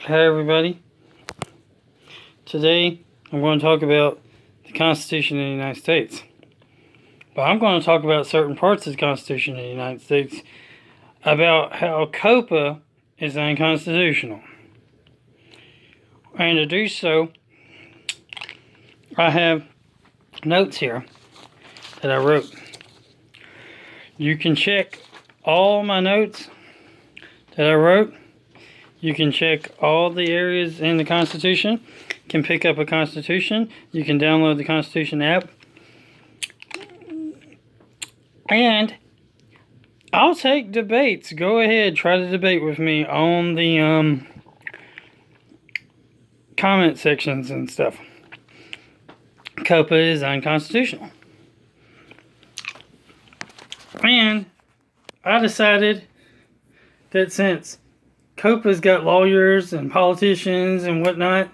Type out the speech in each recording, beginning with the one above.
Hi everybody. Today I'm going to talk about the Constitution of the United States. But I'm going to talk about certain parts of the Constitution of the United States about how COPA is unconstitutional. And to do so, I have notes here that I wrote. You can check all my notes that I wrote. You can check all the areas in the Constitution. You can pick up a Constitution. You can download the Constitution app. And I'll take debates. Go ahead, try to debate with me on the comment sections and stuff. COPA is unconstitutional. And I decided that since COPA's got lawyers and politicians and whatnot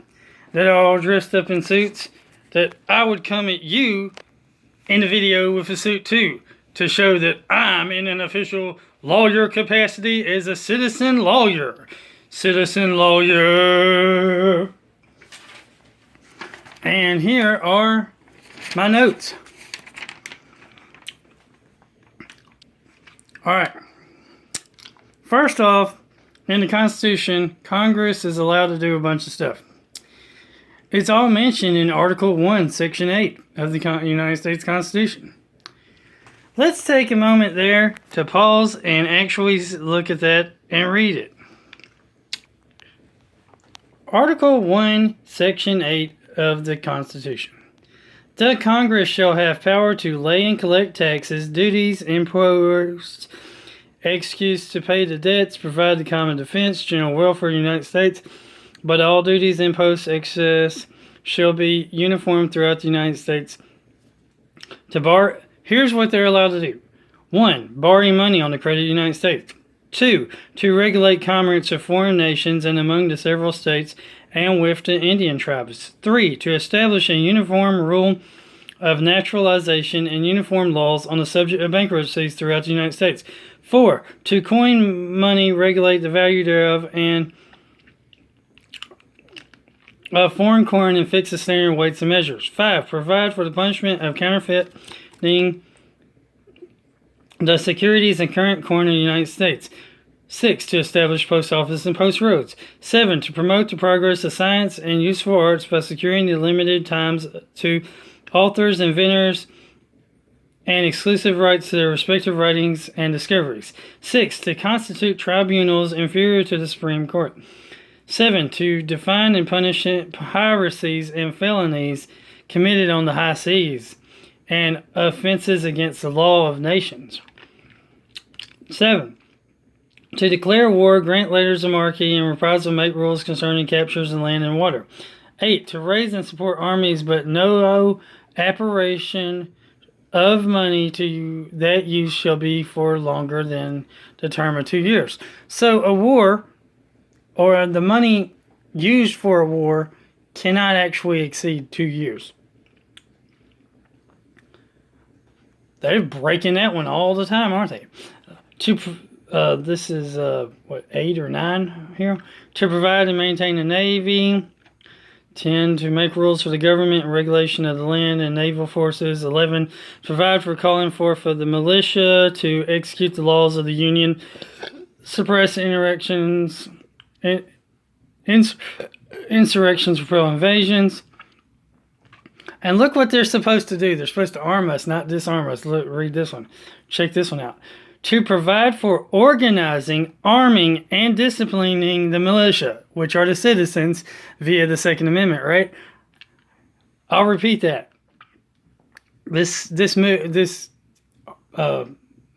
that are all dressed up in suits, that I would come at you in the video with a suit too, to show that I'm in an official lawyer capacity as a citizen lawyer. Citizen lawyer. And here are my notes. Alright. First off, in the Constitution, Congress is allowed to do a bunch of stuff. It's all mentioned in Article 1, Section 8 of the United States Constitution. Let's take a moment there to pause and actually look at that and read it. Article 1, Section 8 of the Constitution. The Congress shall have power to lay and collect taxes, duties, imposts, execute to pay the debts, provide the common defense, general welfare of the United States, but all duties, imposts, excess shall be uniform throughout the United States. Here's what they're allowed to do. 1. Borrowing money on the credit of the United States. 2. To regulate commerce of foreign nations and among the several states and with the Indian tribes. 3. To establish a uniform rule of naturalization and uniform laws on the subject of bankruptcies throughout the United States. 4. To coin money, regulate the value thereof, and of foreign coin and fix the standard weights and measures. 5. Provide for the punishment of counterfeiting the securities and current coin of the United States. 6. To establish post office and post roads. 7. To promote the progress of science and useful arts by securing the limited times to authors, inventors, and exclusive rights to their respective writings and discoveries. 6. To constitute tribunals inferior to the Supreme Court. 7. To define and punish piracies and felonies committed on the high seas and offenses against the law of nations. 7. To declare war, grant letters of marque, and reprisal, make rules concerning captures in land and water. 8. To raise and support armies, but no appropriation of money to that use shall be for longer than the term of 2 years. So a war, or the money used for a war, cannot actually exceed 2 years. They're breaking that one all the time, aren't they? This is 8 or 9 here. To provide and maintain a navy. 10. To make rules for the government and regulation of the land and naval forces. 11. To provide for calling forth of the militia. To execute the laws of the Union. Suppress insurrections. Insurrections, repel invasions. And look what they're supposed to do. They're supposed to arm us, not disarm us. Look, read this one. Check this one out. To provide for organizing, arming, and disciplining the militia, which are the citizens via the Second Amendment, right? I'll repeat that. This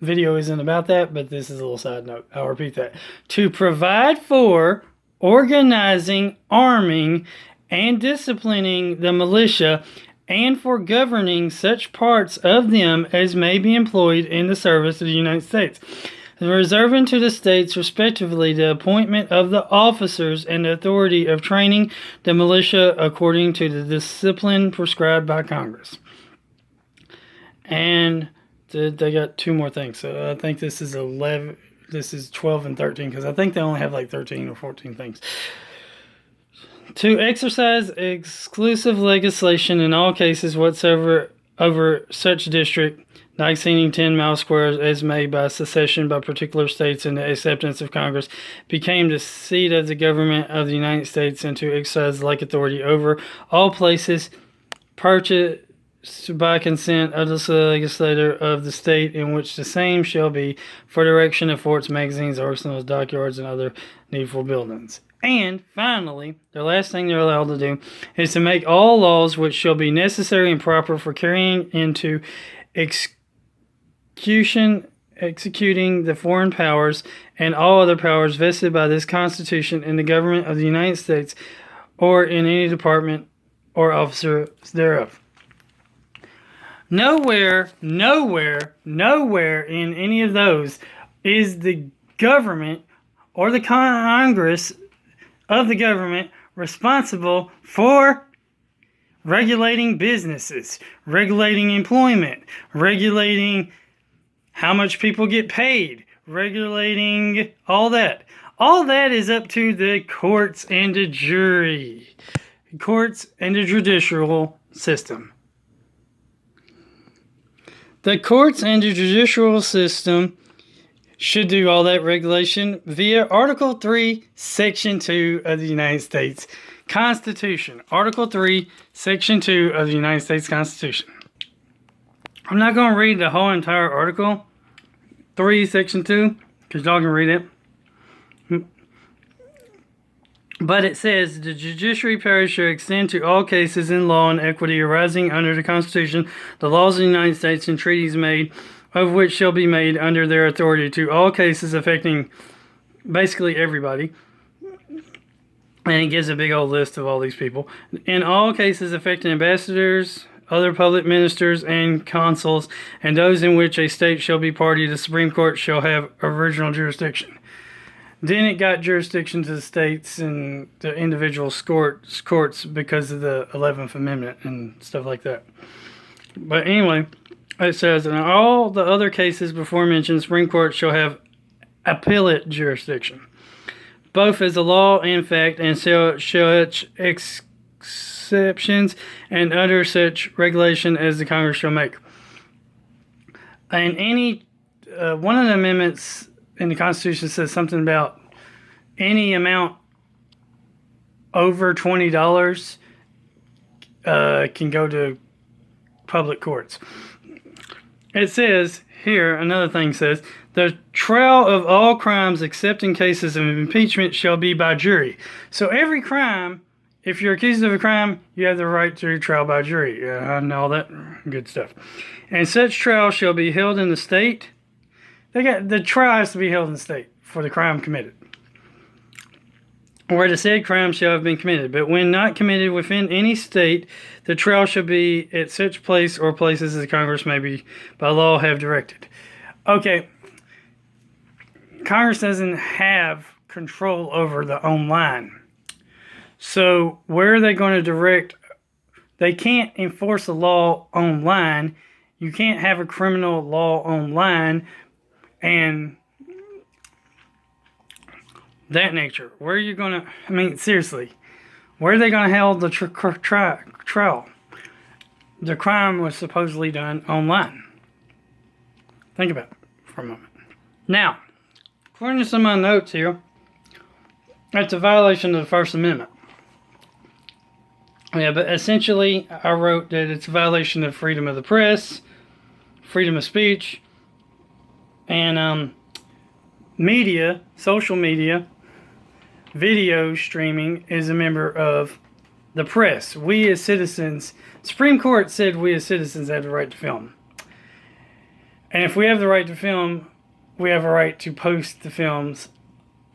video isn't about that, but this is a little side note. I'll repeat that. To provide for organizing, arming, and disciplining the militia, and for governing such parts of them as may be employed in the service of the United States, reserving to the states respectively the appointment of the officers and the authority of training the militia according to the discipline prescribed by Congress. And they got 2 more things. So I think this is 11. This is 12 and 13 because I think they only have like 13 or 14 things. To exercise exclusive legislation in all cases whatsoever over such district, not exceeding 10 mile squares as made by secession by particular states and the acceptance of Congress, became the seat of the government of the United States, and to exercise like authority over all places purchased by consent of the legislator of the state in which the same shall be, for the erection of forts, magazines, arsenals, dockyards, and other needful buildings. And finally, the last thing they're allowed to do is to make all laws which shall be necessary and proper for carrying into executing the foreign powers and all other powers vested by this Constitution in the government of the United States, or in any department or officer thereof. Nowhere in any of those is the government or the Congress of the government responsible for regulating businesses, regulating employment, regulating how much people get paid, regulating all that. All that is up to the courts and the jury, courts and the judicial system. The courts and the judicial system should do all that regulation via Article 3, Section 2 of the United States Constitution. Article 3, Section 2 of the United States Constitution. I'm not going to read the whole entire Article 3, Section 2, because y'all can read it. But it says, the judiciary power shall extend to all cases in law and equity arising under the Constitution, the laws of the United States, and treaties made, of which shall be made under their authority, to all cases affecting basically everybody. And it gives a big old list of all these people. In all cases affecting ambassadors, other public ministers, and consuls, and those in which a state shall be party, the Supreme Court shall have original jurisdiction. Then it got jurisdiction to the states and the individual courts because of the 11th Amendment and stuff like that. But anyway, it says, in all the other cases before mentioned, the Supreme Court shall have appellate jurisdiction, both as a law and fact, and such exceptions and under such regulation as the Congress shall make. And any one of the amendments in the Constitution says something about any amount over $20 can go to public courts. It says here, another thing says, the trial of all crimes except in cases of impeachment shall be by jury. So every crime, if you're accused of a crime, you have the right to trial by jury and all that good stuff. And such trial shall be held in the state. The trial has to be held in the state for the crime committed, where the said crime shall have been committed. But when not committed within any state, the trial shall be at such place or places as Congress may be by law have directed. Okay, Congress doesn't have control over the online. So where are they going to direct? They can't enforce a law online. You can't have a criminal law online and that nature. Where are you going to, I mean, seriously, where are they going to hold the trial? The crime was supposedly done online. Think about it for a moment. Now, according to some of my notes here, that's a violation of the First Amendment. Yeah, but essentially, I wrote that it's a violation of freedom of the press, freedom of speech, and media, social media, video streaming is a member of the press. We as citizens, Supreme Court said we as citizens have the right to film. And if we have the right to film, we have a right to post the films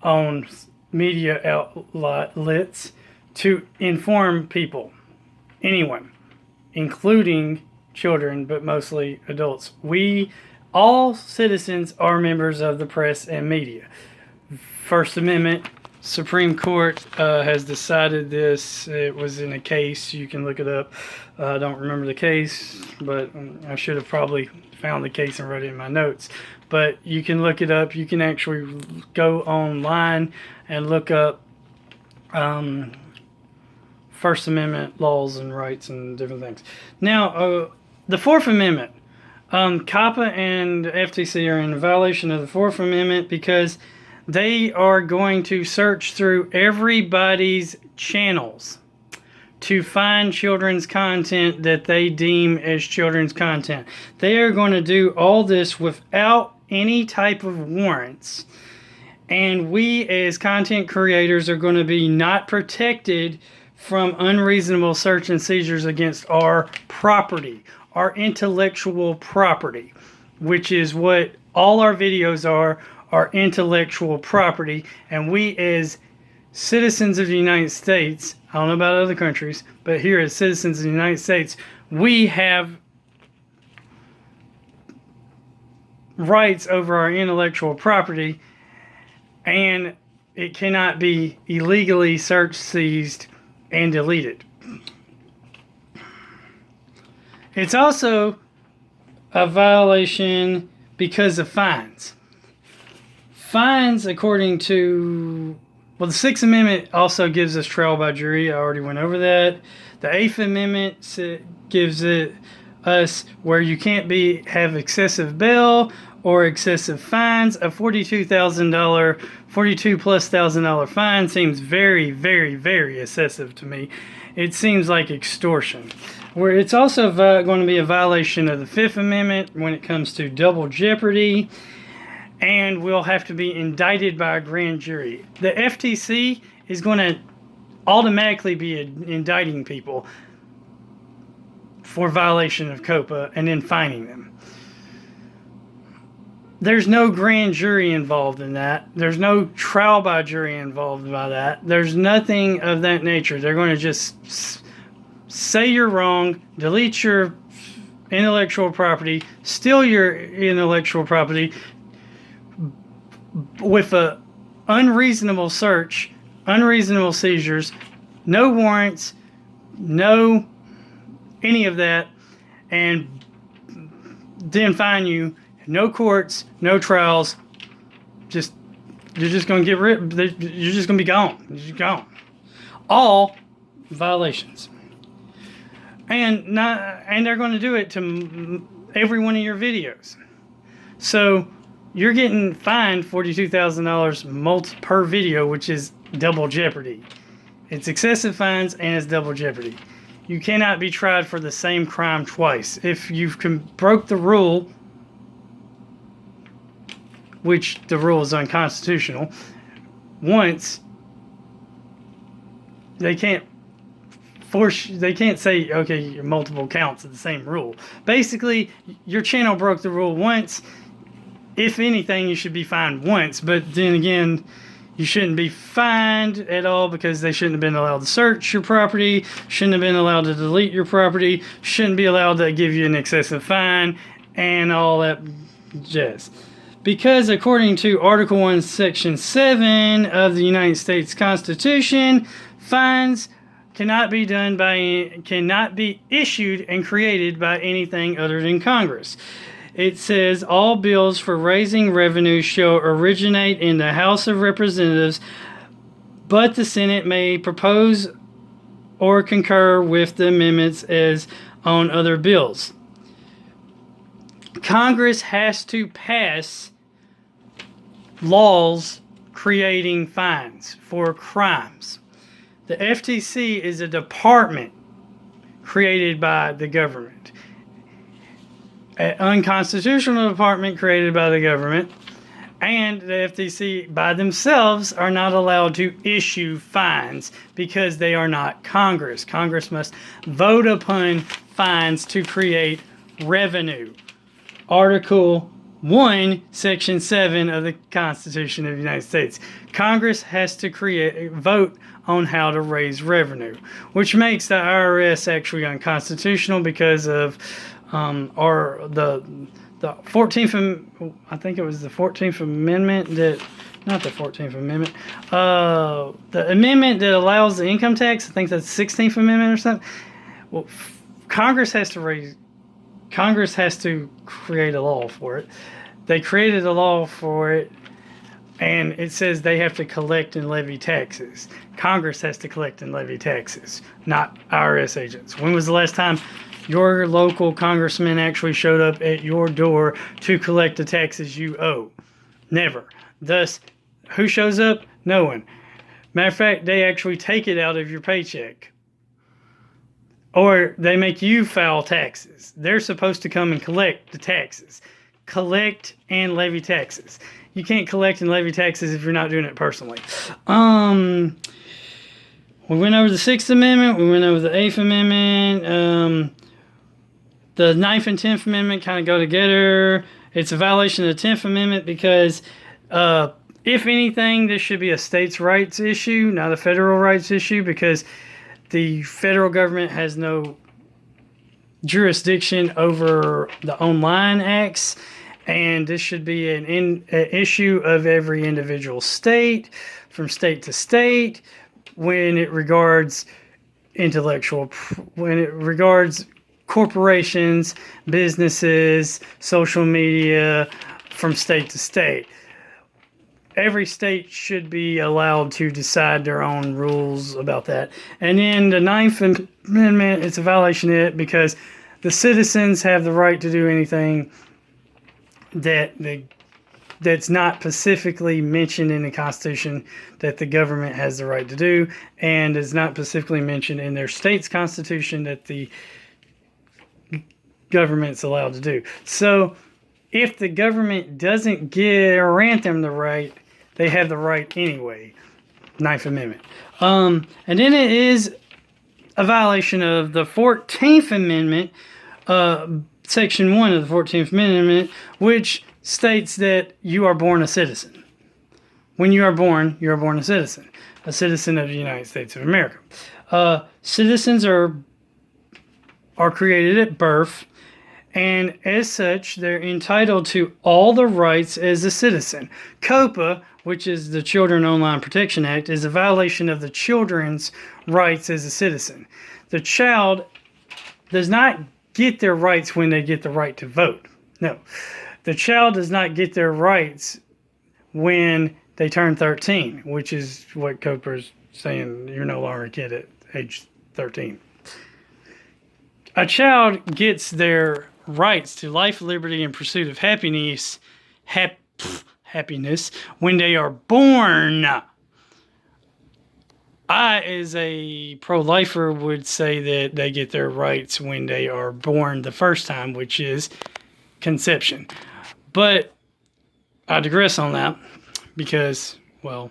on media outlets to inform people, anyone, including children, but mostly adults. All citizens are members of the press and media. First Amendment, Supreme Court has decided this. It was in a case. You can look it up. I don't remember the case, but I should have probably found the case and wrote it in my notes. But you can look it up. You can actually go online and look up First Amendment laws and rights and different things. Now, the Fourth Amendment. COPPA and FTC are in violation of the Fourth Amendment because they are going to search through everybody's channels to find children's content that they deem as children's content. They are going to do all this without any type of warrants. And we as content creators are going to be not protected from unreasonable search and seizures against our property, our intellectual property, which is what all our videos are, our intellectual property. And we as citizens of the United States, I don't know about other countries, but here as citizens of the United States, we have rights over our intellectual property, and it cannot be illegally searched, seized, and deleted. It's also a violation because of fines. Fines, according to, well, the Sixth Amendment also gives us trial by jury. I already went over that. The Eighth Amendment gives it us where you can't have excessive bail or excessive fines. A $42,000, $42,000+ fine seems very, very, very excessive to me. It seems like extortion. Where it's also going to be a violation of the Fifth Amendment when it comes to double jeopardy, and we'll have to be indicted by a grand jury. The FTC is going to automatically be indicting people for violation of COPA and then fining them. There's no grand jury involved in that. There's no trial by jury involved by that. There's nothing of that nature. They're going to just say you're wrong, delete your intellectual property, steal your intellectual property with a unreasonable search, unreasonable seizures, no warrants, no any of that, and then fine you. No courts, no trials. You're just going to get rid. You're just going to be gone. You're just gone. All violations. And they're going to do it to every one of your videos. So you're getting fined $42,000 per video, which is double jeopardy. It's excessive fines and it's double jeopardy. You cannot be tried for the same crime twice. If you broke the rule, which the rule is unconstitutional, once, they can't say, okay, you're multiple counts of the same rule. Basically, your channel broke the rule once. If anything, you should be fined once, but then again, you shouldn't be fined at all because they shouldn't have been allowed to search your property, shouldn't have been allowed to delete your property, shouldn't be allowed to give you an excessive fine, and all that jazz. Because according to Article 1, Section 7 of the United States Constitution, fines cannot be issued and created by anything other than Congress. It says all bills for raising revenue shall originate in the House of Representatives, but the Senate may propose or concur with the amendments as on other bills. Congress has to pass laws creating fines for crimes. The FTC is a department created by the government. An unconstitutional department created by the government, and the FTC by themselves are not allowed to issue fines because they are not Congress. Congress must vote upon fines to create revenue. Article 1, Section 7 of the Constitution of the United States. Congress has to vote on how to raise revenue, which makes the IRS actually unconstitutional because of the 14th, I think it was the 14th Amendment that, not the 14th Amendment, the amendment that allows the income tax. I think that's the 16th Amendment or something. Well, Congress has to create a law for it. They created a law for it And it says they have to collect and levy taxes. Congress has to collect and levy taxes, not IRS agents. When was the last time your local congressman actually showed up at your door to collect the taxes you owe? Never. Thus, who shows up? No one. Matter of fact, they actually take it out of your paycheck. Or they make you file taxes. They're supposed to come and collect the taxes. Collect and levy taxes. You can't collect and levy taxes if you're not doing it personally. We went over the 6th Amendment. We went over the 8th Amendment. The 9th and 10th Amendment kind of go together. It's a violation of the 10th Amendment because, if anything, this should be a states' rights issue, not a federal rights issue, because the federal government has no jurisdiction over the online acts. And this should be an issue of every individual state, from state to state, when it regards when it regards corporations, businesses, social media, from state to state. Every state should be allowed to decide their own rules about that. And then the 9th Amendment, it's a violation of it because the citizens have the right to do anything that's not specifically mentioned in the Constitution that the government has the right to do, and is not specifically mentioned in their state's constitution that the government's allowed to do. So if the government doesn't grant them the right, they have the right anyway. 9th Amendment. And then it is a violation of the 14th Amendment, Section 1 of the 14th Amendment, which states that you are born a citizen. When you are born a citizen of the United States of America. Citizens are created at birth, and as such, they're entitled to all the rights as a citizen. COPA, which is the Children Online Protection Act, is a violation of the children's rights as a citizen. The child does not get their rights when they get the right to vote. No. The child does not get their rights when they turn 13, which is what COPA is saying, you're no longer a kid at age 13. A child gets their rights to life, liberty, and pursuit of happiness when they are born. I, as a pro-lifer, would say that they get their rights when they are born the first time, which is conception. But I digress on that because, well,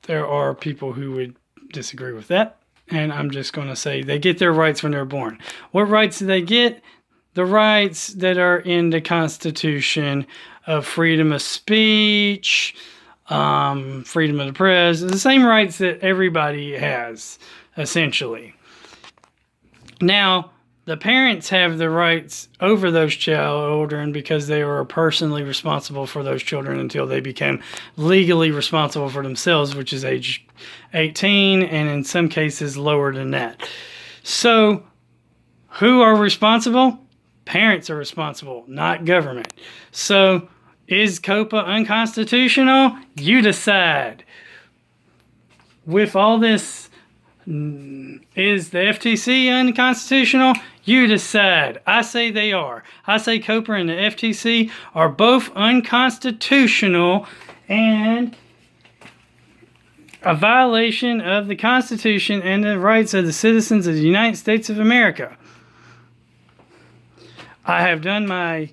there are people who would disagree with that. And I'm just going to say they get their rights when they're born. What rights do they get? The rights that are in the Constitution of freedom of speech, freedom of the press, the same rights that everybody has, essentially. Now, the parents have the rights over those children because they were personally responsible for those children until they became legally responsible for themselves, which is age 18, and in some cases lower than that. So, who are responsible? Parents are responsible, not government. So, is COPA unconstitutional? You decide. With all this, is the FTC unconstitutional? You decide. I say they are. I say COPA and the FTC are both unconstitutional and a violation of the Constitution and the rights of the citizens of the United States of America. I have done my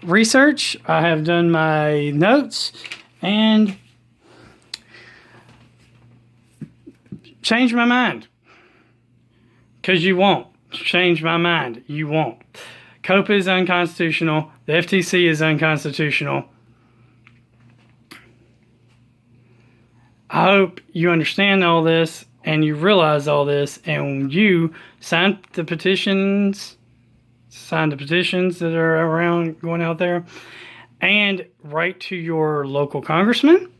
research, I have done my notes, and change my mind. Because you won't. Change my mind. You won't. COPA is unconstitutional. The FTC is unconstitutional. I hope you understand all this and you realize all this, and you sign the petitions that are around going out there, and write to your local congressman,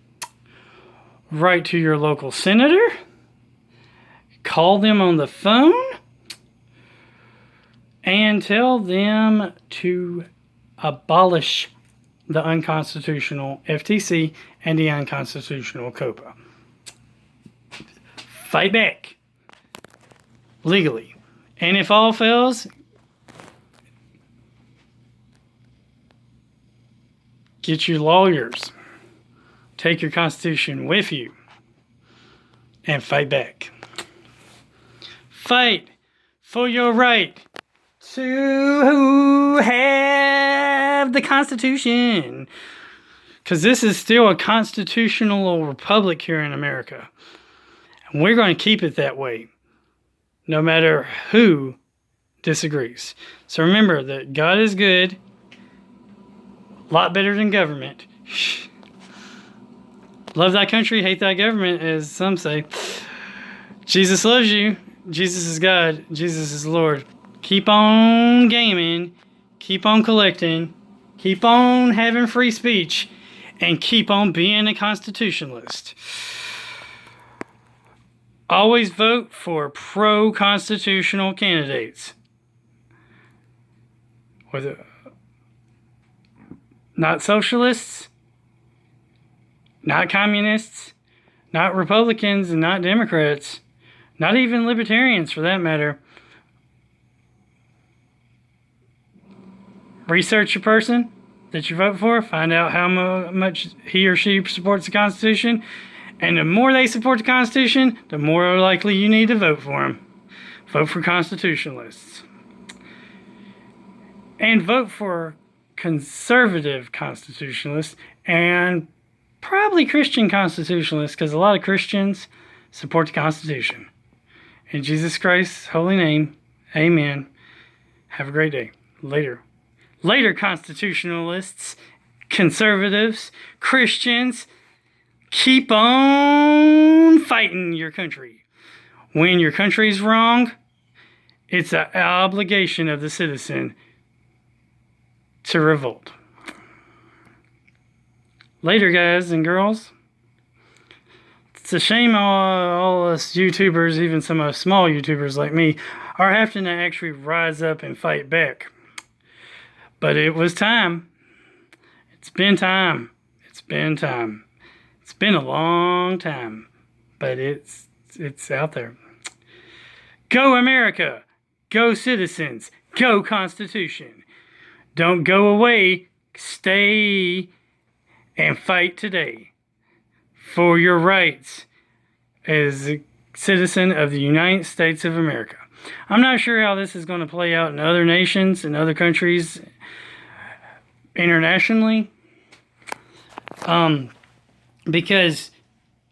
write to your local senator, call them on the phone, and tell them to abolish the unconstitutional FTC and the unconstitutional COPA. Fight back legally. And if all fails, get your lawyers. Take your Constitution with you and fight back. Fight for your right to have the Constitution. Because this is still a constitutional republic here in America. And we're going to keep it that way, no matter who disagrees. So remember that God is good, a lot better than government. Love thy country, hate thy government, as some say. Jesus loves you. Jesus is God. Jesus is Lord. Keep on gaming. Keep on collecting. Keep on having free speech. And keep on being a constitutionalist. Always vote for pro-constitutional candidates. Not socialists, not communists, not Republicans, and not Democrats, not even libertarians for that matter. Research your person that you vote for, find out how much he or she supports the Constitution, and the more they support the Constitution, the more likely you need to vote for them. Vote for constitutionalists. And vote for conservative constitutionalists and probably Christian constitutionalists, because a lot of Christians support the Constitution. In Jesus Christ's holy name, amen. Have a great day. Later. Later, constitutionalists, conservatives, Christians, keep on fighting your country. When your country's wrong, it's an obligation of the citizen to revolt. Later, guys and girls. It's a shame all us YouTubers, even some of us small YouTubers like me, are having to actually rise up and fight back. But it was time. It's been time. It's been time. It's been a long time. But it's out there. Go America. Go citizens. Go Constitution. Don't go away. Stay and fight today for your rights as a citizen of the United States of America. I'm not sure how this is going to play out in other nations and other countries internationally, because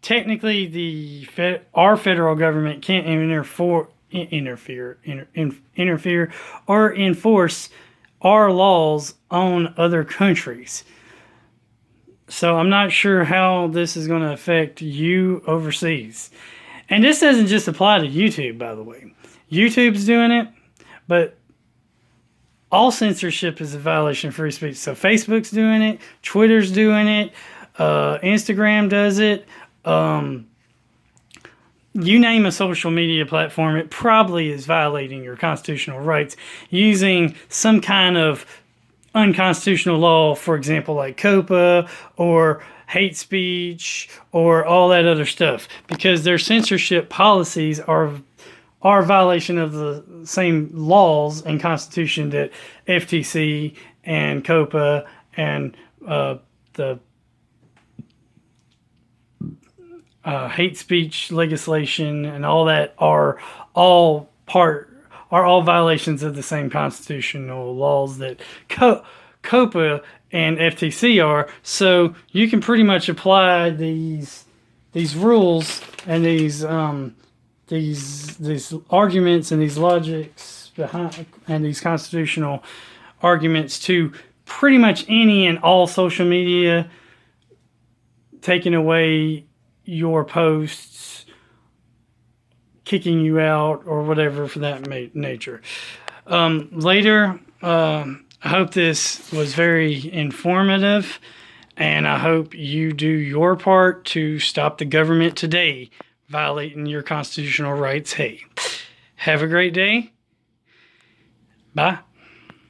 technically our federal government can't interfere or enforce our laws on other countries. So I'm not sure how this is going to affect you overseas. And this doesn't just apply to YouTube, by the way. YouTube's doing it, but all censorship is a violation of free speech. So Facebook's doing it, Twitter's doing it, Instagram does it. You name a social media platform, it probably is violating your constitutional rights using some kind of unconstitutional law, for example, like COPA or hate speech or all that other stuff, because their censorship policies are a violation of the same laws and constitution that FTC and COPA and the hate speech legislation and all that are all violations of the same constitutional laws that COPA and FTC are. So you can pretty much apply these rules and these arguments and these logics behind and these constitutional arguments to pretty much any and all social media, taking away your posts, kicking you out, or whatever for that nature. Later, I hope this was very informative, and I hope you do your part to stop the government today violating your constitutional rights. Hey, have a great day. Bye.